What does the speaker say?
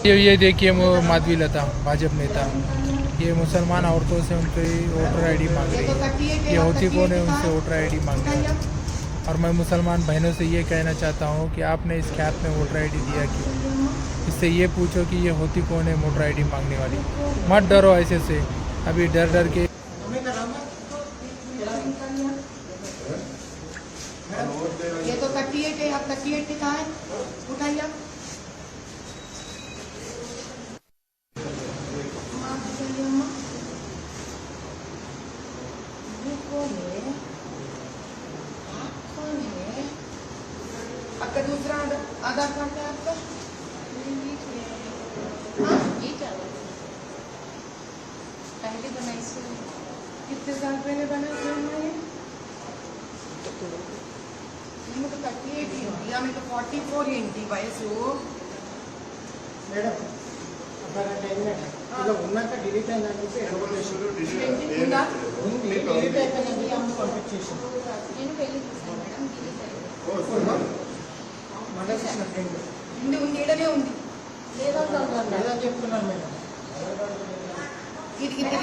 ये देखिए वो माधवीलता भाजपा नेता, ये मुसलमान औरतों से उनकी वोटर आईडी मांग रही है। ये होती कौन है उनसे वोटर आईडी मांग रही है। और मैं मुसलमान बहनों से ये कहना चाहता हूँ कि आपने इस ख्यात में वोटर आईडी दिया क्यों। इससे ये पूछो कि ये होती कौन है वोटर आईडी मांगने वाली। मत डरो ऐसे से, अभी डर डर के। ये तो तकिए के, आप तकिए के कहाँ है, उठाइए। आपका दूसरा आधार कार्ड है आपका? पहले बनाई से कितने साल पहले बना ये? तो 38 इंडिया में तो 44 इंटी वयसु మేడం అక్కడ ఇలా ఉన్నాక డిలీట్ అయిందని ఉందా? ఉంది డిలీట్ అయిపోయింది అమ్మ పంపించేసి నేను పెళ్లి చేశాను మేడం డిలీట్ మన ఫ్రెండ్ ఉంది ఉంది ఈడనే ఉంది లేదని చెప్తున్నాను మేడం. ఇది